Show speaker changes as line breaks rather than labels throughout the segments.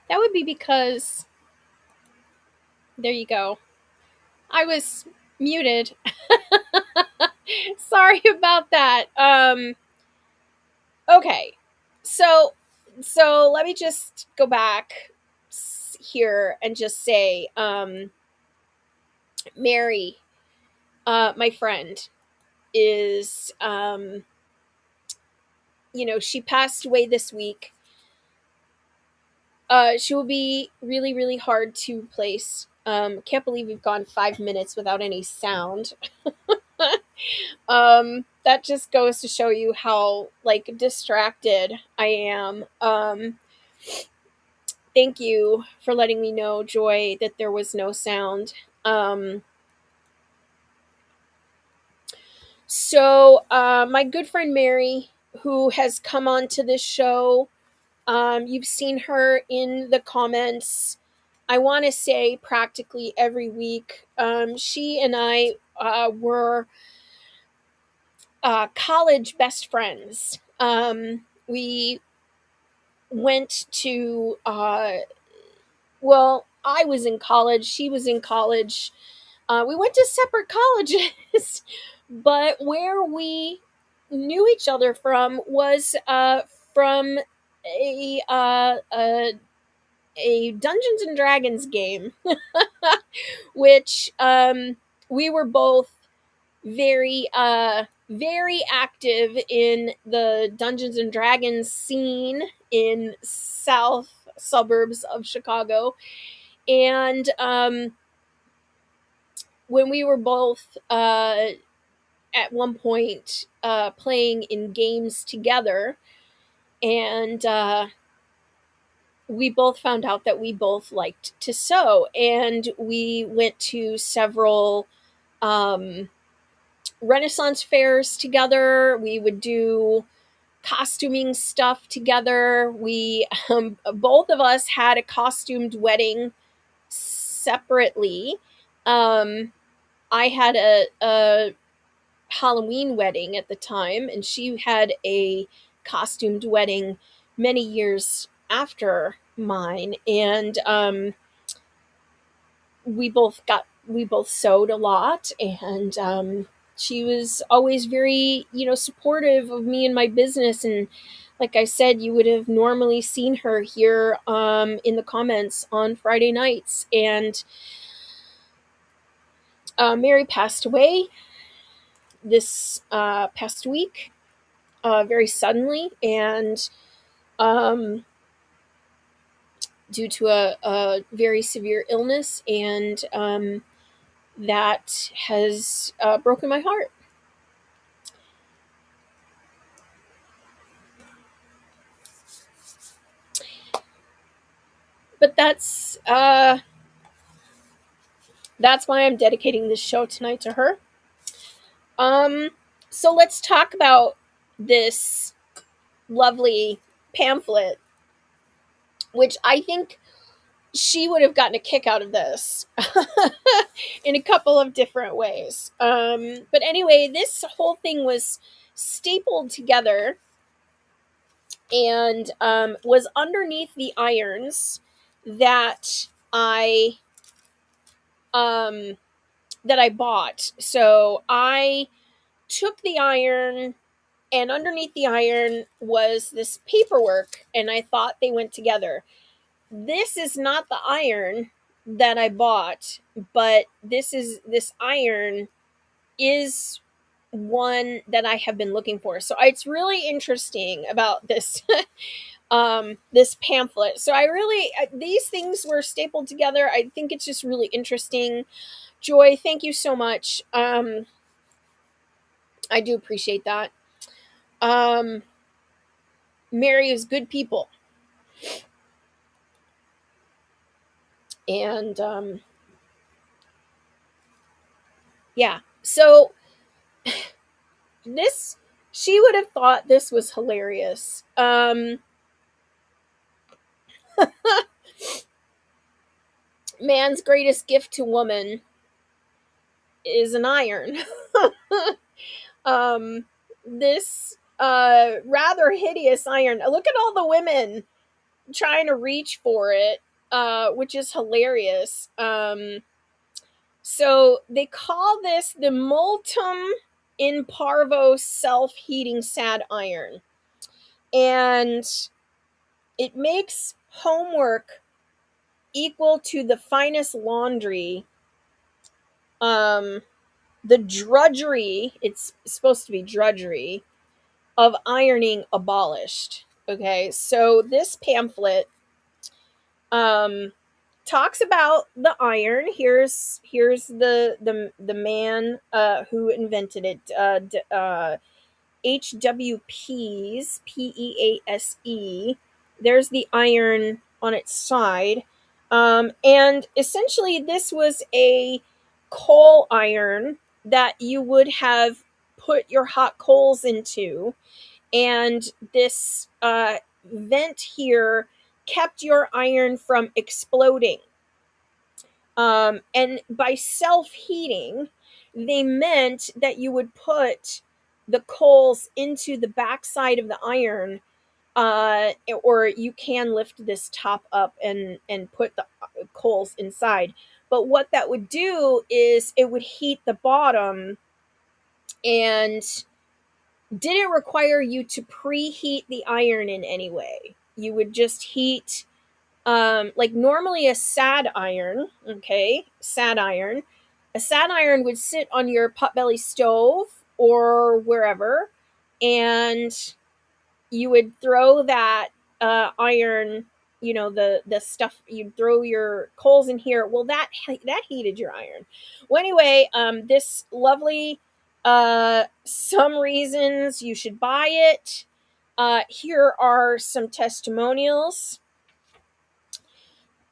That would be because, there you go. I was muted. Sorry about that. Okay. So let me just go back here and just say, Mary, my friend, is, she passed away this week. She will be really, really hard to place. Can't believe we've gone 5 minutes without any sound. That just goes to show you how like distracted I am. Thank you for letting me know, Joy, that there was no sound. Um, my good friend Mary, who has come on to this show, you've seen her in the comments. I want to say practically every week. She and I were college best friends. We went to, well, I was in college, she was in college. We went to separate colleges, but where we knew each other from was from a, uh, a, a Dungeons and Dragons game, which we were both very very active in the Dungeons and Dragons scene in south suburbs of Chicago. And when we were both at one point playing in games together, and we both found out that we both liked to sew, and we went to several um, Renaissance fairs together. We would do costuming stuff together. We both of us had a costumed wedding separately. Um, I had a Halloween wedding at the time, and she had a costumed wedding many years after mine. And we both sewed a lot, and she was always very, supportive of me and my business. And like I said, you would have normally seen her here in the comments on Friday nights. And Mary passed away this past week, very suddenly, and um, due to a very severe illness. And that has broken my heart. But that's why I'm dedicating this show tonight to her. Um, so let's talk about this lovely pamphlet, which I think she would have gotten a kick out of this in a couple of different ways. But anyway, this whole thing was stapled together and was underneath the irons that um, I bought. So I took the iron, and underneath the iron was this paperwork, and I thought they went together. This is not the iron that I bought, but this iron is one that I have been looking for. So it's really interesting about this this pamphlet. So I really these things were stapled together. I think it's just really interesting. Joy, thank you so much. I do appreciate that. Um, Mary is good people. And yeah, so this, she would have thought this was hilarious. Man's greatest gift to woman is an iron. This rather hideous iron. Look at all the women trying to reach for it, which is hilarious. So they call this the Multum in Parvo self-heating sad iron. And it makes homework equal to the finest laundry. The drudgery, it's supposed to be drudgery, of ironing abolished. Okay, so this pamphlet um, talks about the iron. Here's the man who invented it. HWPs, PEASE. There's the iron on its side. And essentially, this was a coal iron that you would have put your hot coals into. And this vent here kept your iron from exploding. And by self heating, they meant that you would put the coals into the backside of the iron, or you can lift this top up and put the coals inside. But what that would do is it would heat the bottom, and didn't require you to preheat the iron in any way. You would just heat, like normally a sad iron, okay, a sad iron would sit on your potbelly stove or wherever, and you would throw that iron, the stuff, you'd throw your coals in here. Well, that heated your iron. Well, anyway, this lovely, some reasons you should buy it. Here are some testimonials.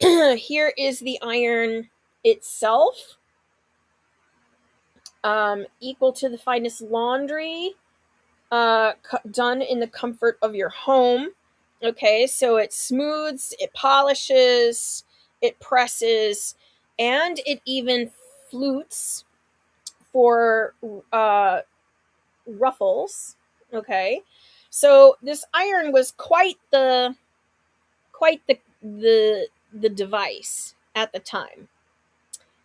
Here is the iron itself, equal to the finest laundry, done in the comfort of your home. Okay, so it smooths, it polishes, it presses, and it even flutes for ruffles. Okay, so this iron was quite the device at the time.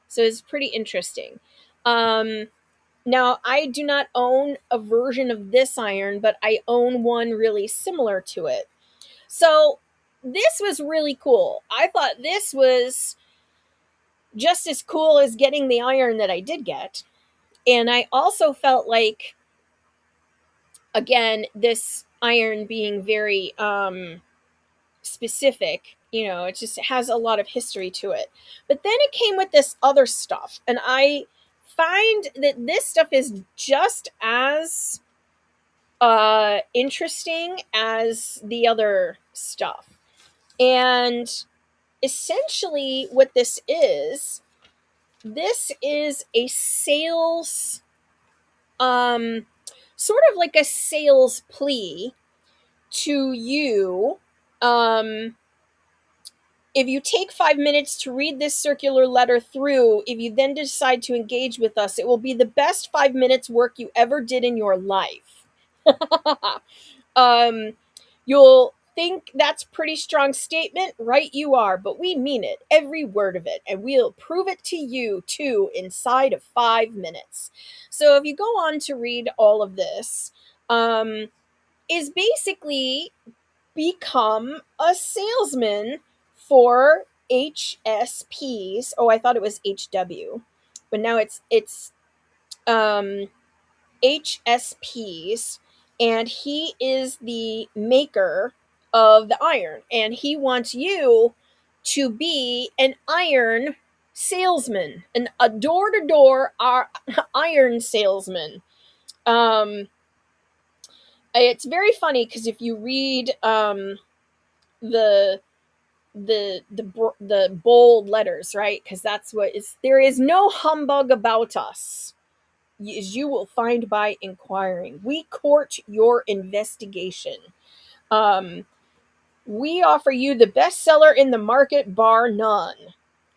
So it's pretty interesting. Now, I do not own a version of this iron, but I own one really similar to it. So this was really cool. I thought this was just as cool as getting the iron that I did get. And I also felt like, again, this iron being very specific, it just has a lot of history to it. But then it came with this other stuff, and I find that this stuff is just as interesting as the other stuff. And essentially, what this is a sales, sort of like a sales plea to you. If you take 5 minutes to read this circular letter through, if you then decide to engage with us, it will be the best 5 minutes work you ever did in your life. You'll think that's a pretty strong statement, right? You are, but we mean it, every word of it, and we'll prove it to you too inside of 5 minutes. So if you go on to read all of this, is basically become a salesman for HSPs. Oh, I thought it was HW, but now it's HSPs, and he is the maker of the iron, and he wants you to be an iron salesman, a door-to-door iron salesman. It's very funny because if you read the the bold letters, right? Because that's what is. There is no humbug about us, as you will find by inquiring. We court your investigation. We offer you the best seller in the market, bar none.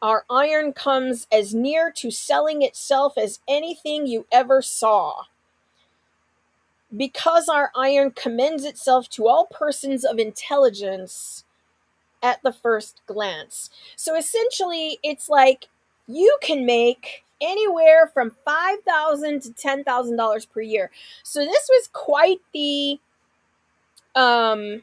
Our iron comes as near to selling itself as anything you ever saw. Because our iron commends itself to all persons of intelligence, at the first glance. So essentially, it's like you can make anywhere from $5,000 to $10,000 per year. So this was quite the um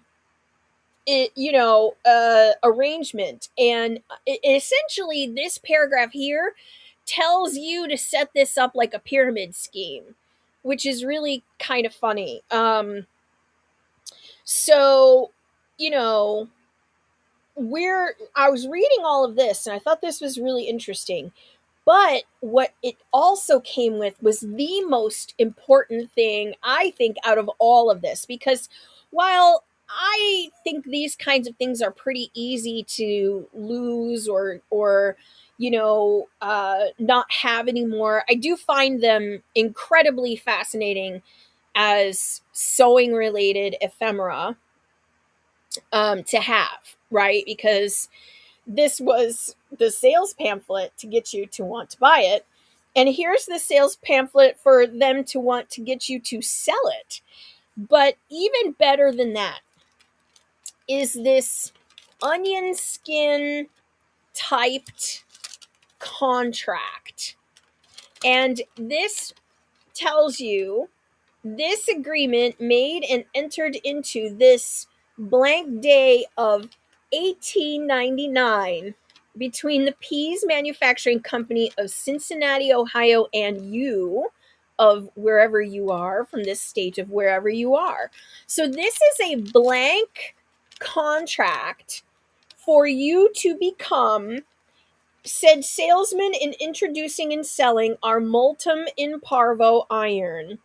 arrangement. And essentially this paragraph here tells you to set this up like a pyramid scheme, which is really kind of funny. So you know we're I was reading all of this and I thought this was really interesting. But what it also came with was the most important thing, I think, out of all of this. Because while I think these kinds of things are pretty easy to lose or not have anymore, I do find them incredibly fascinating as sewing related ephemera to have, right? Because this was the sales pamphlet to get you to want to buy it. And here's the sales pamphlet for them to want to get you to sell it. But even better than that is this onion skin typed contract. And this tells you this agreement made and entered into this blank day of 1899 between the Pease Manufacturing Company of Cincinnati, Ohio, and you of wherever you are from this state of wherever you are. So this is a blank contract for you to become said salesman in introducing and selling our Multum in Parvo iron,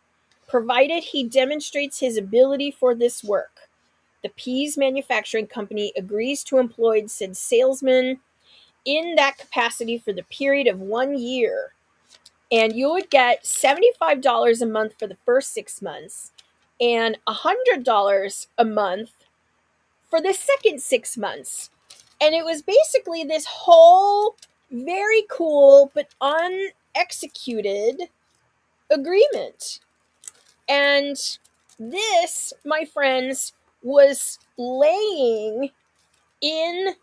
provided he demonstrates his ability for this work. The Pease Manufacturing Company agrees to employ said salesman in that capacity for the period of 1 year. And you would get $75 a month for the first 6 months and $100 a month for the second 6 months. And it was basically this whole very cool but unexecuted agreement. And this, my friends, was laying in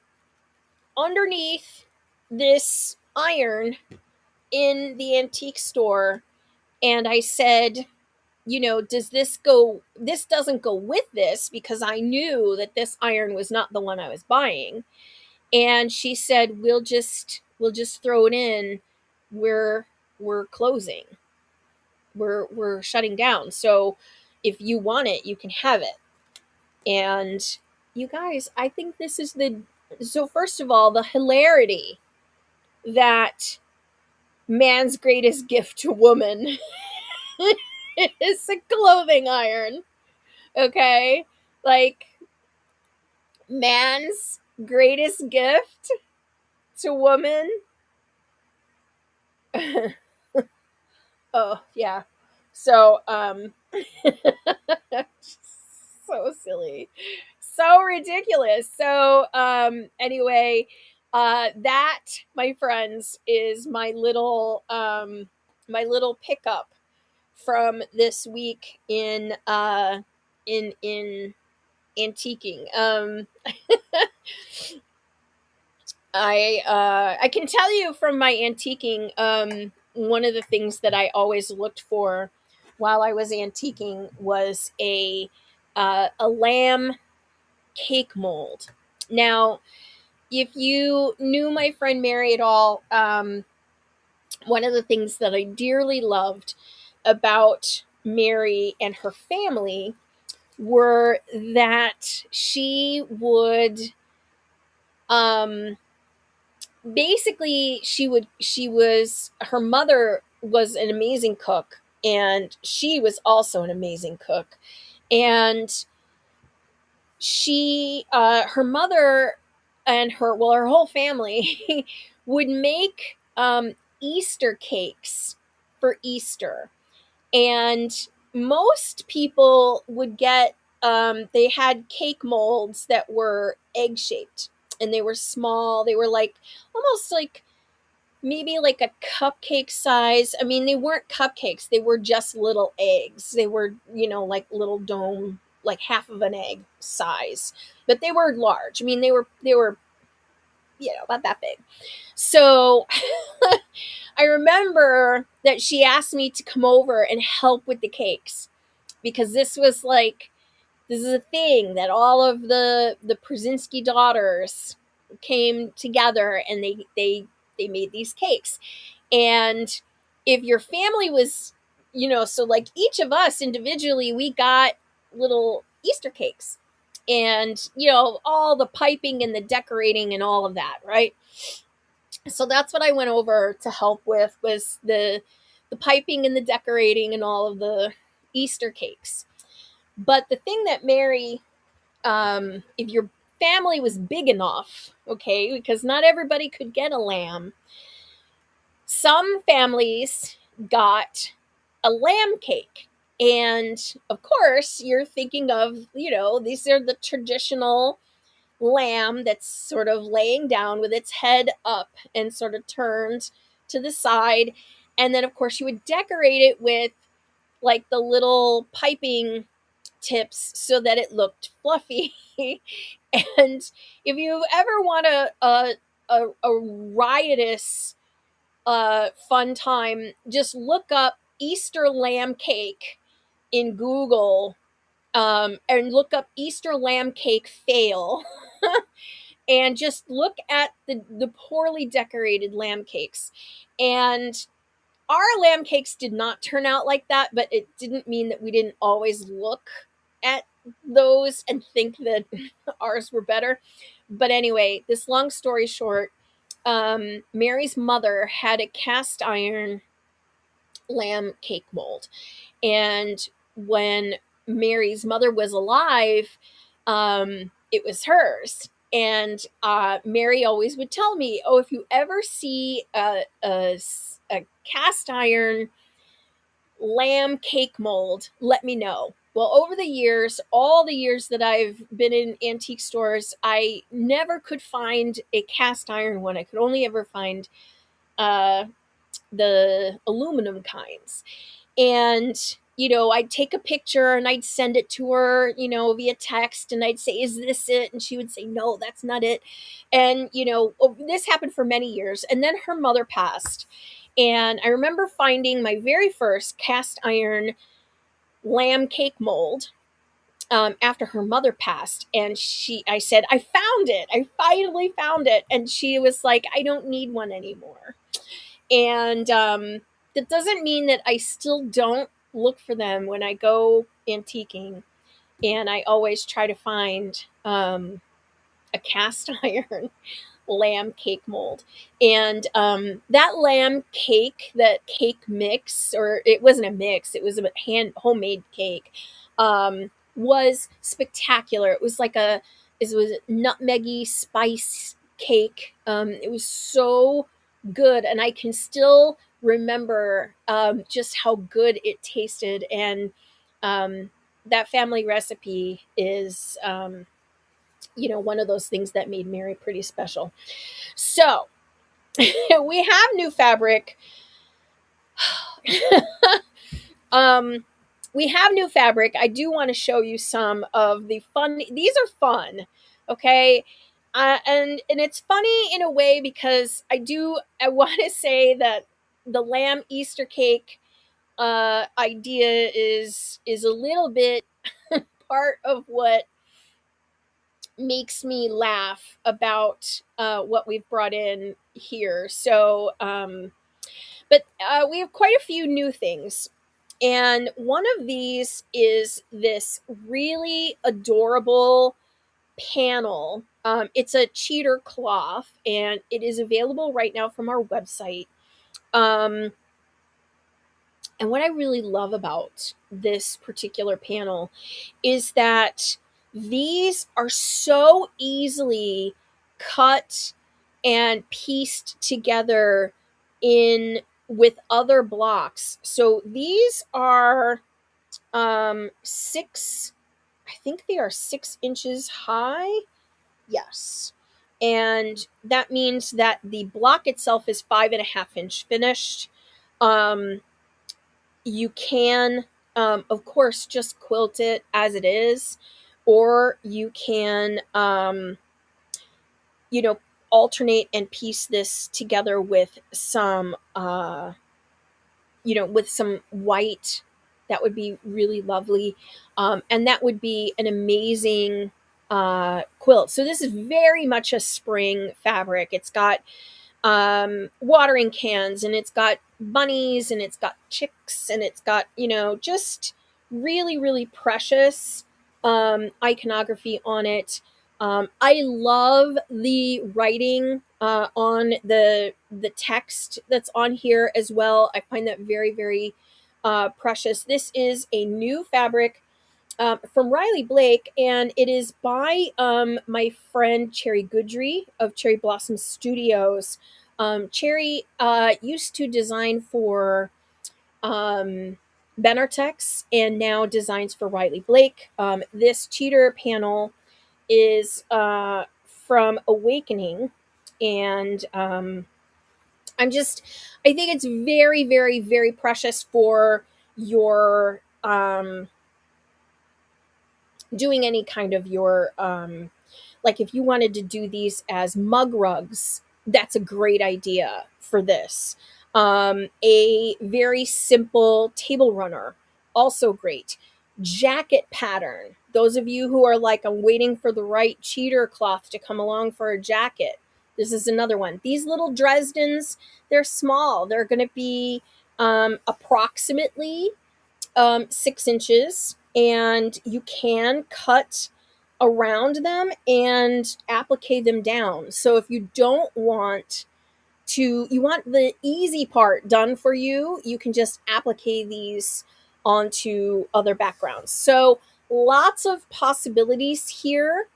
underneath this iron in the antique store. And I said, does this doesn't go with this, because I knew that this iron was not the one I was buying. And she said, we'll just throw it in. We're closing. We're shutting down. So if you want it, you can have it. And you guys, I think this is so first of all, the hilarity that man's greatest gift to woman is a clothing iron. Okay? Like, man's greatest gift to woman. Oh, yeah. So, so silly. So ridiculous. So, anyway, that, my friends, is my little pickup from this week in antiquing. I can tell you from my antiquing, one of the things that I always looked for while I was antiquing was a lamb cake mold. Now, if you knew my friend Mary at all, one of the things that I dearly loved about Mary and her family were that she would basically her mother was an amazing cook, and she was also an amazing cook. And her mother and her whole family would make Easter cakes for Easter. And most people would get they had cake molds that were egg shaped, and they were small. They were like almost like maybe like a cupcake size. I mean, they weren't cupcakes, they were just little eggs. They were, like little dome like half of an egg size, but they were large. I mean, they were about that big. So I remember that she asked me to come over and help with the cakes, because this is a thing that all of the Przinski daughters came together, and they made these cakes. And if your family was, so like each of us individually, we got little Easter cakes, and all the piping and the decorating and all of that, right? So that's what I went over to help with, was the piping and the decorating and all of the Easter cakes. But the thing that Mary, if your family was big enough, okay, because not everybody could get a lamb, some families got a lamb cake. And of course, you're thinking of, these are the traditional lamb that's sort of laying down with its head up and sort of turned to the side. And then, of course, you would decorate it with like the little piping tips so that it looked fluffy. And if you ever want a riotous, fun time, just look up Easter lamb cake in Google, and look up Easter lamb cake fail. And just look at the poorly decorated lamb cakes. And our lamb cakes did not turn out like that, but it didn't mean that we didn't always look at those and think that ours were better. But anyway, this long story short, Mary's mother had a cast iron lamb cake mold. And when Mary's mother was alive, it was hers. And Mary always would tell me, "Oh, if you ever see a cast iron lamb cake mold, let me know." Well, over the years, all the years that I've been in antique stores, I never could find a cast iron one. I could only ever find uh, the aluminum kinds. And I'd take a picture and I'd send it to her, via text, and I'd say, "Is this it?" And she would say, "No, that's not it." And this happened for many years, and then her mother passed. And I remember finding my very first cast iron lamb cake mold, after her mother passed. And I said, "I found it. I finally found it." And she was like, "I don't need one anymore." And that doesn't mean that I still don't look for them when I go antiquing. And I always try to find a cast iron lamb cake mold. And that lamb cake, that cake mix, or it wasn't a mix, it was a homemade cake, was spectacular. It was nutmeggy spice cake. It was so good, and I can still remember just how good it tasted. And that family recipe is one of those things that made Mary pretty special. So we have new fabric. We have new fabric. I do want to show you some of the fun. These are fun, okay? And it's funny in a way, because I want to say that the lamb Easter cake idea is a little bit part of what makes me laugh about what we've brought in here. So, but we have quite a few new things. And one of these is this really adorable panel. It's a cheater cloth, and it is available right now from our website. And what I really love about this particular panel is that these are so easily cut and pieced together in with other blocks. So these are 6, I think they are 6 inches high. Yes. And that means that the block itself is 5.5 inch finished. You can Of course, just quilt it as it is, or you can, you know, alternate and piece this together with some, with some white. That would be really lovely. And that would be an amazing quilt. So this is very much a spring fabric. It's got watering cans, and it's got bunnies, and it's got chicks, and it's got, just really, really precious iconography on it. I love the writing on the text that's on here as well. I find that very, very precious. This is a new fabric from Riley Blake, and it is by my friend Cherry Goodry of Cherry Blossom Studios. Cherry used to design for Benartex and now designs for Riley Blake. This cheater panel is from Awakening, and I think it's very, very, very precious for your doing any kind of your like if you wanted to do these as mug rugs, that's a great idea for this. A very simple table runner, also great. Jacket pattern, those of you who are like, I'm waiting for the right cheater cloth to come along for a jacket, this is another one. These little Dresdens, they're small, they're going to be approximately 6 inches, and you can cut around them and applique them down. So if you don't want to, you want the easy part done for you, you can just applique these onto other backgrounds. So lots of possibilities here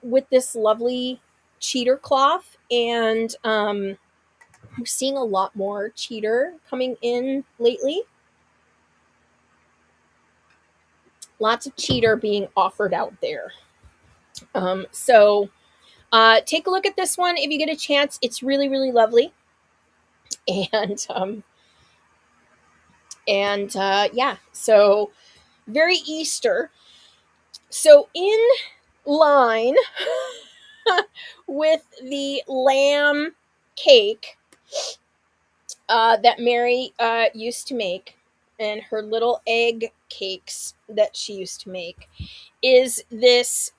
with this lovely cheater cloth, and we're seeing a lot more cheater coming in lately. Lots of cheater being offered out there. So take a look at this one if you get a chance. It's really, really lovely. And yeah, so very Easter. So in line with the lamb cake that Mary used to make, and her little egg cakes that she used to make, is this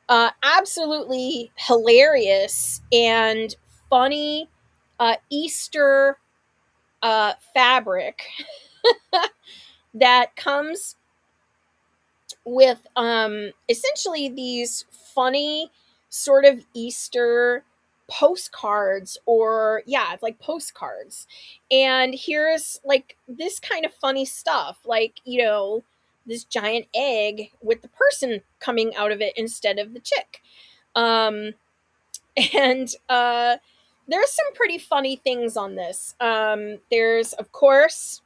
absolutely hilarious and funny Easter fabric that comes with essentially these funny sort of Easter postcards, or yeah, it's like postcards. And here's like this kind of funny stuff, like, this giant egg with the person coming out of it instead of the chick. um and there's some pretty funny things on this. There's, of course,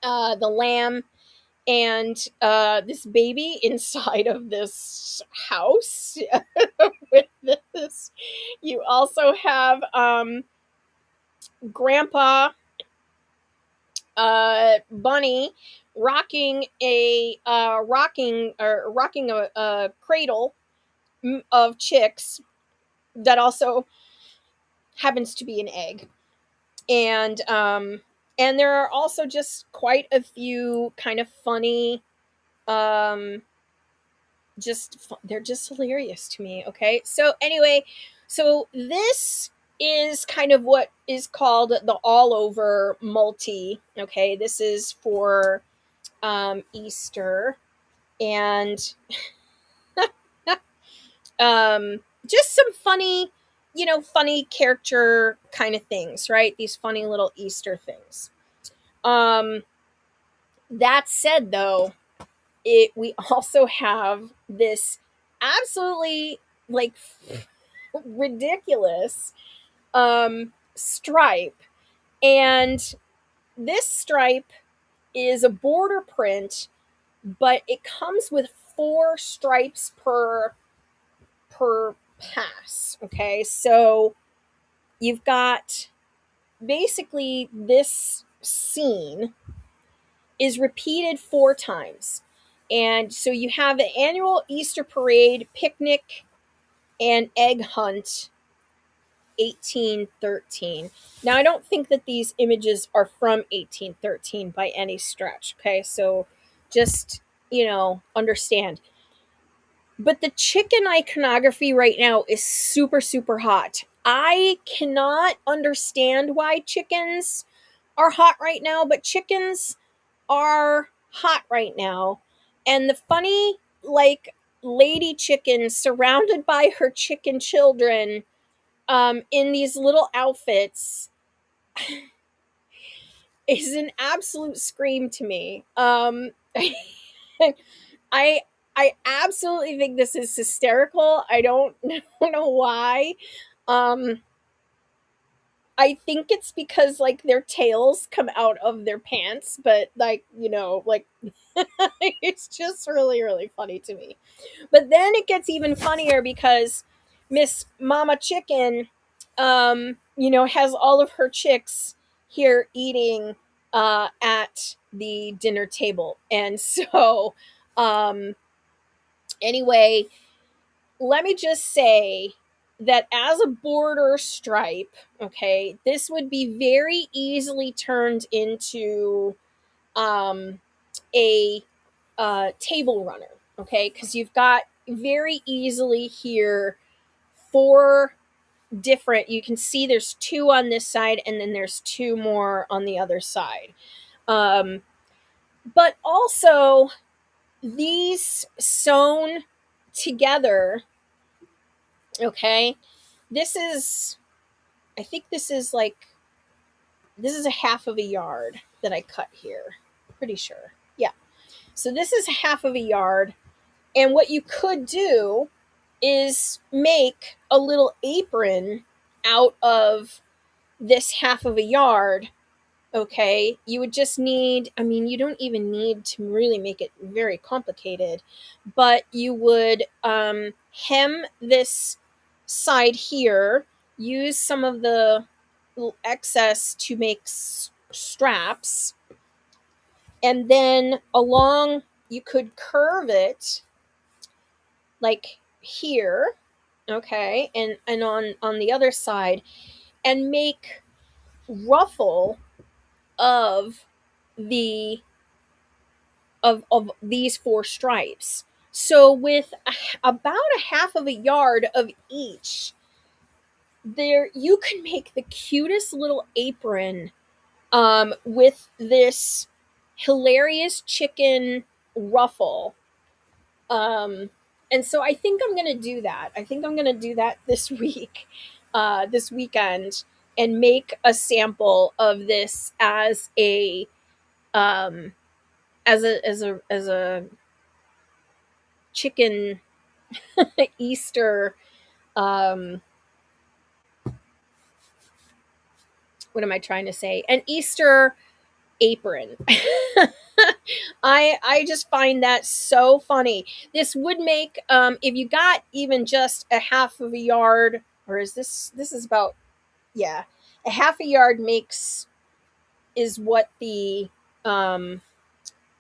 the lamb and this baby inside of this house with this. You also have Grandpa Bunny rocking a cradle of chicks that also happens to be an egg. And there are also just quite a few kind of funny, um they're just hilarious to me. Okay, so anyway, so this is kind of what is called the all over multi. Okay, this is for Easter, and just some funny, funny character kind of things, right? These funny little Easter things. That said, though, we also have this absolutely like ridiculous stripe, and this stripe is a border print, but it comes with 4 stripes per pass. Okay, so you've got basically this scene, is repeated 4 times. And so you have the annual Easter parade, picnic, and egg hunt 1813. Now, I don't think that these images are from 1813 by any stretch. Okay, so just, understand. But the chicken iconography right now is super, super hot. I cannot understand why chickens are hot right now, but chickens are hot right now. And the funny, like, lady chicken surrounded by her chicken children in these little outfits is an absolute scream to me. I I absolutely think this is hysterical. I don't know why. Um, I think it's because like their tails come out of their pants, but like like it's just really really funny to me. But then it gets even funnier because Miss Mama Chicken, has all of her chicks here eating at the dinner table, and so um, anyway, let me just say that as a border stripe, okay, this would be very easily turned into a table runner, okay, because you've got very easily here 4 different, you can see there's 2 on this side and then there's 2 more on the other side. Um, but also, these sewn together, okay, this is, I think this is like, this is a half of a yard that I cut here. Pretty sure. Yeah. So this is a half of a yard. And what you could do is make a little apron out of this half of a yard. Okay. You would just need, I mean, you don't even need to really make it very complicated, but you would hem this side here, use some of the excess to make straps, and then along you could curve it like here, okay, and on the other side, and make ruffle of the of these 4 stripes. So with about a half of a yard of each, there you can make the cutest little apron with this hilarious chicken ruffle. Um, and so I think I'm gonna do that. I think I'm gonna do that this week, this weekend, and make a sample of this um, as a chicken Easter. Um, what am I trying to say? An Easter apron. I just find that so funny. This would make if you got even just a half of a yard, or this is about, yeah, a half a yard makes, is what the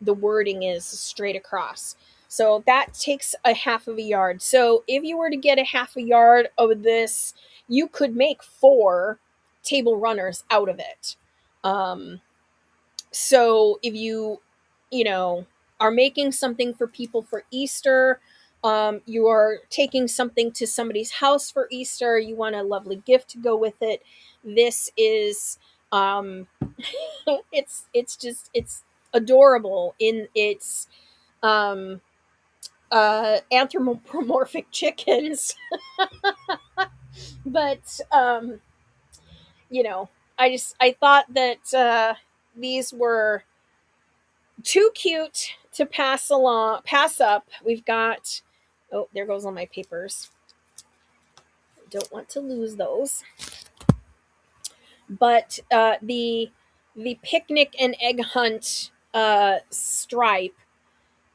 wording is straight across. So that takes a half of a yard. So if you were to get a half a yard of this, you could make 4 table runners out of it. So if you are making something for people for Easter, you are taking something to somebody's house for Easter, you want a lovely gift to go with it, this is um it's adorable in its um anthropomorphic chickens. But you know I thought that these were too cute to pass up. We've got, oh, there goes all my papers. Don't want to lose those. But the picnic and egg hunt stripe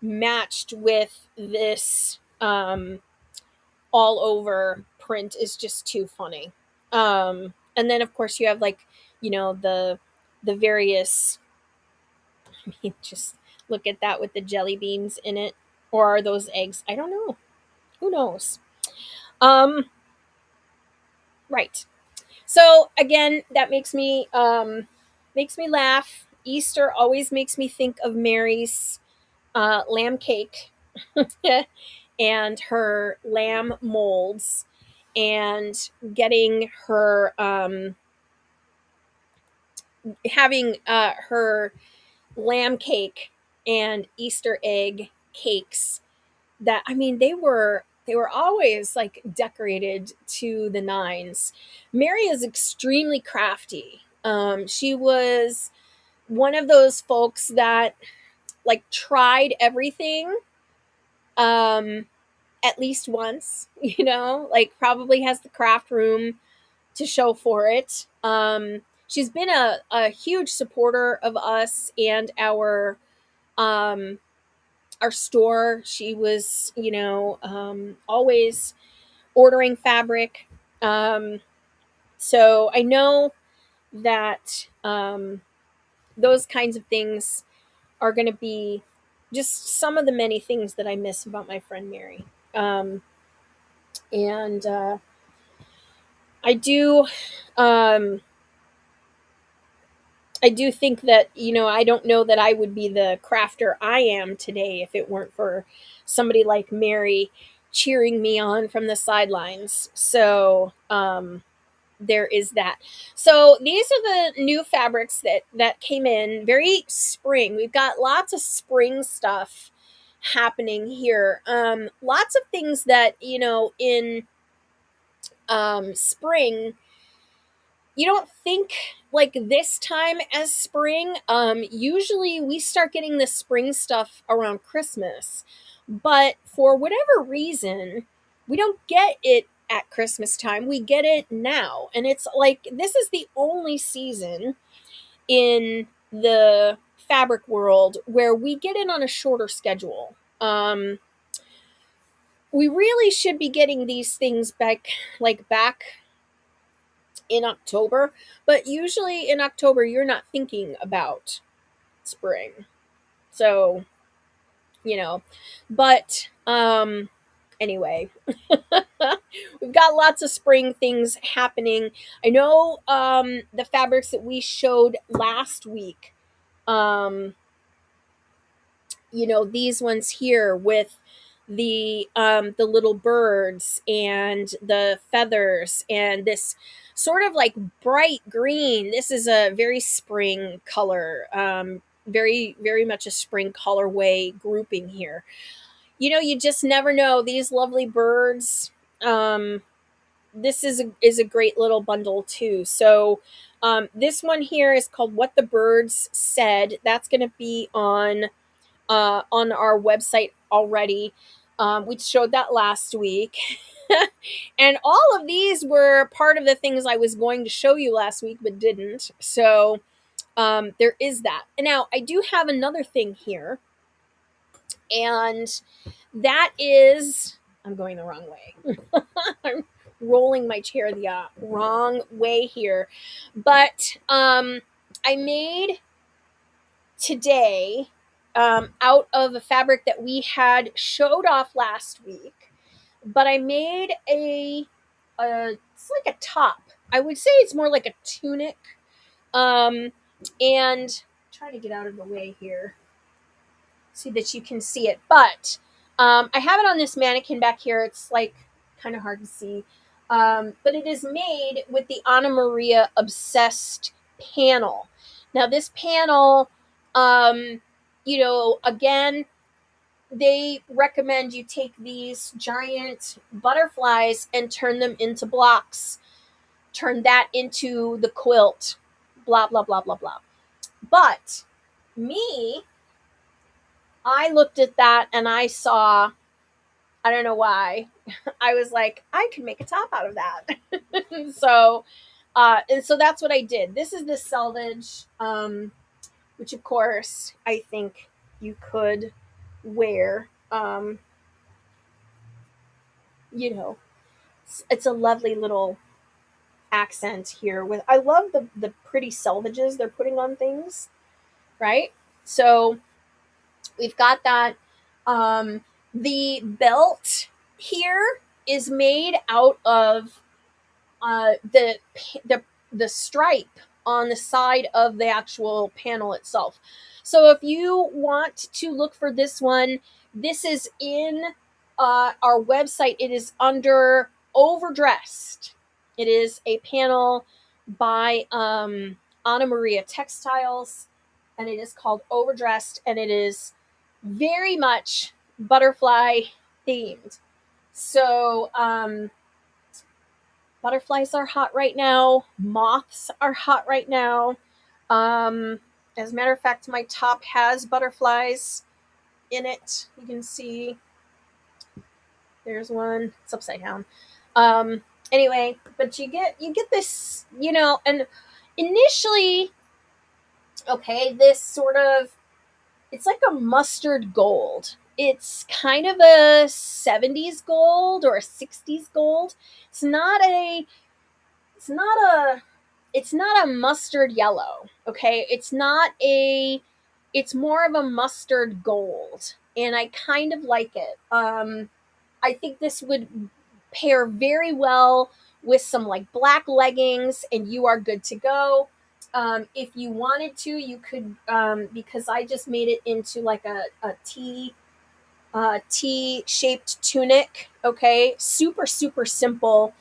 matched with this all over print is just too funny. And then of course you have like the various I mean, just look at that with the jelly beans in it. Or are those eggs? I don't know. Who knows? Um, right. So again, that makes me laugh. Easter always makes me think of Mary's lamb cake and her lamb molds, and getting her having her lamb cake and Easter egg cakes. That, I mean, they were always like decorated to the nines. Mary is extremely crafty. She was one of those folks that like tried everything um at least once, like probably has the craft room to show for it. She's been a huge supporter of us and um our store. She was, always ordering fabric. So I know that those kinds of things are going to be just some of the many things that I miss about my friend Mary. And I do, um, I do think that, I don't know that I would be the crafter I am today if it weren't for somebody like Mary cheering me on from the sidelines. So, there is that. So these are the new fabrics that came in. Very spring. We've got lots of spring stuff happening here. Lots of things that, in spring, you don't think like this time as spring. Usually we start getting the spring stuff around Christmas, but for whatever reason, we don't get it at Christmas time. We get it now, and it's like this is the only season in the fabric world where we get it on a shorter schedule. We really should be getting these things back in October, but usually in October you're not thinking about spring. So, you know, but anyway, we've got lots of spring things happening. I know the fabrics that we showed last week, um these ones here with the little birds and the feathers and this sort of like bright green. This is a very spring color, very very much a spring colorway grouping here. You just never know, these lovely birds. This is a great little bundle too. So this one here is called What the Birds Said. That's going to be on our website already. We showed that last week. And all of these were part of the things I was going to show you last week but didn't. So there is that. And now I do have another thing here, and that is, I'm going the wrong way. I'm rolling my chair the wrong way here. But I made today, out of a fabric that we had showed off last week, but I made it's like a top. I would say it's more like a tunic. And trying to get out of the way here so that you can see it. But I have it on this mannequin back here. It's like kind of hard to see. But it is made with the Anna Maria Obsessed panel. Now this panel, again, they recommend you take these giant butterflies and turn them into blocks. Turn that into the quilt. Blah, blah, blah, blah, blah. But me, I looked at that and I saw, I don't know why, I was like, I can make a top out of that. So, and so that's what I did. This is the selvage, which of course I think you could wear. It's a lovely little accent here with, I love the pretty selvages they're putting on things, right? So we've got that. The belt here is made out of uh, the the the stripe on the side of the actual panel itself. So if you want to look for this one, this is in our website. It is under Overdressed. It is a panel by Anna Maria Textiles, and it is called Overdressed, and it is very much butterfly themed. So butterflies are hot right now. Moths are hot right now. Um, as a matter of fact, my top has butterflies in it. You can see there's one. It's upside down. Um, anyway, but you get this, and initially, okay, this sort of, it's like a mustard gold. It's kind of a 70s gold or a 60s gold. It's not a it's not a it's not a mustard yellow, okay? It's more of a mustard gold, and I kind of like it. I think this would pair very well with some like black leggings, and you are good to go. If you wanted to, you could, because I just made it into like a T shaped tunic. Okay, super super simple.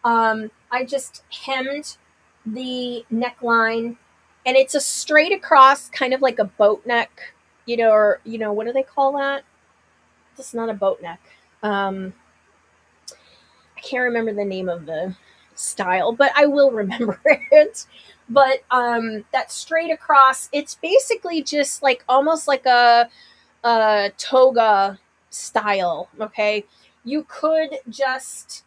I just hemmed the neckline, and it's a straight across, kind of like a boat neck. Or what do they call that? It's not a boat neck. I can't remember the name of the style, but I will remember it. But that straight across, it's basically just like almost like a toga style. Okay, you could just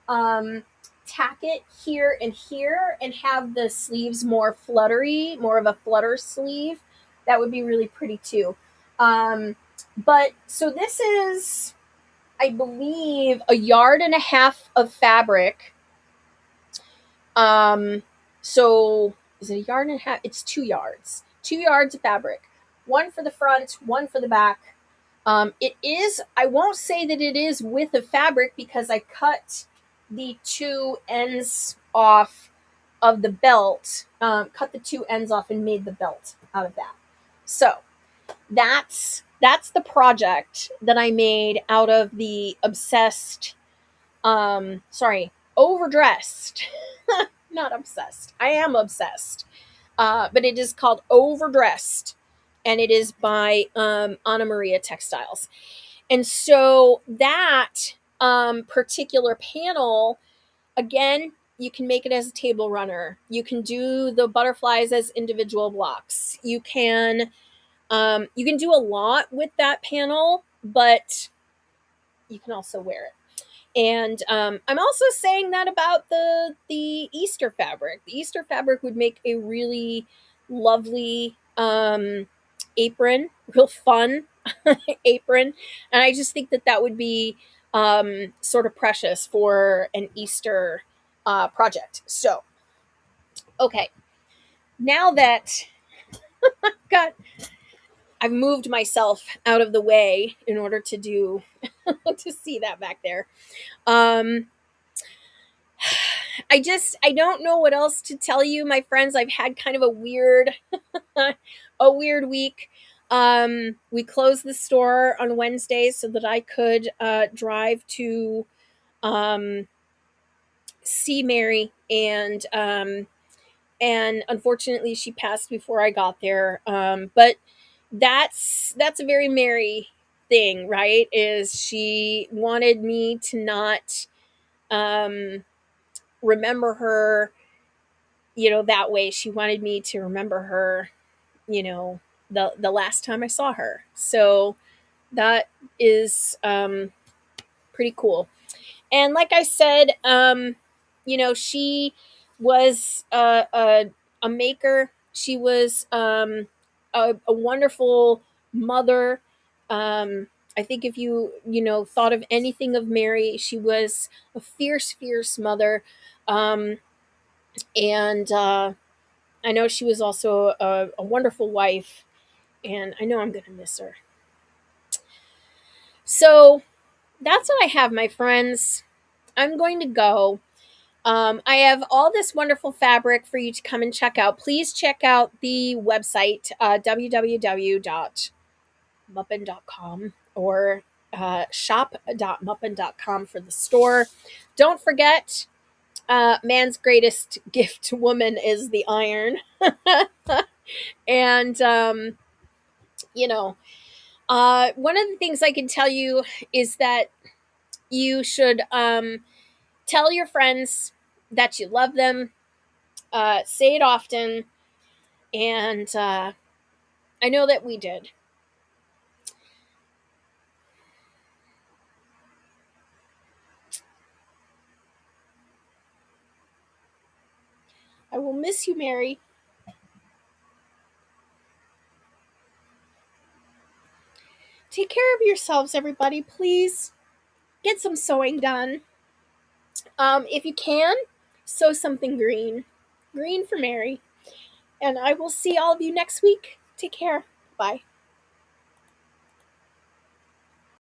um, tack it here and have the sleeves more fluttery, more of a flutter sleeve. That would be really pretty too. But so this is, I believe, a yard and a half of fabric. Um, so is it a yard and a half? It's 2 yards. 2 yards of fabric. One for the front, one for the back. It is, I won't say that it is width of fabric because I cut the two ends off of the belt, cut the two ends off and made the belt out of that. So that's the project that I made out of the overdressed, not obsessed. I am obsessed. But it is called Overdressed, and it is by Anna Maria Textiles. And so that particular panel, again, you can make it as a table runner. You can do the butterflies as individual blocks. You can do a lot with that panel, but you can also wear it. And I'm also saying that about the Easter fabric. The Easter fabric would make a really lovely apron, real fun apron, and I just think that that would be sort of precious for an Easter project. So, okay, now that got I've moved myself out of the way in order to do to see that back there. Um, I don't know what else to tell you, my friends. I've had kind of a weird a weird week. We closed the store on Wednesdays so that I could drive to um, see Mary, and unfortunately she passed before I got there. But that's a very Mary thing, right? Is she wanted me to not um, remember her, that way. She wanted me to remember her, the last time I saw her. So that is pretty cool. And like I said, she was a maker. She was a wonderful mother. I think if thought of anything of Mary, she was a fierce, fierce mother. And I know she was also a wonderful wife. and I know I'm going to miss her. So that's what I have, my friends. I'm going to go. I have all this wonderful fabric for you to come and check out. Please check out the website, www.muppin.com, or shop.muppin.com for the store. Don't forget, man's greatest gift to woman is the iron. And, you know, one of the things I can tell you is that you should tell your friends that you love them, say it often, and I know that we did. I will miss you, Mary. Take care of yourselves, everybody. Please get some sewing done. If you can, sew something green. Green for Mary. And I will see all of you next week. Take care. Bye.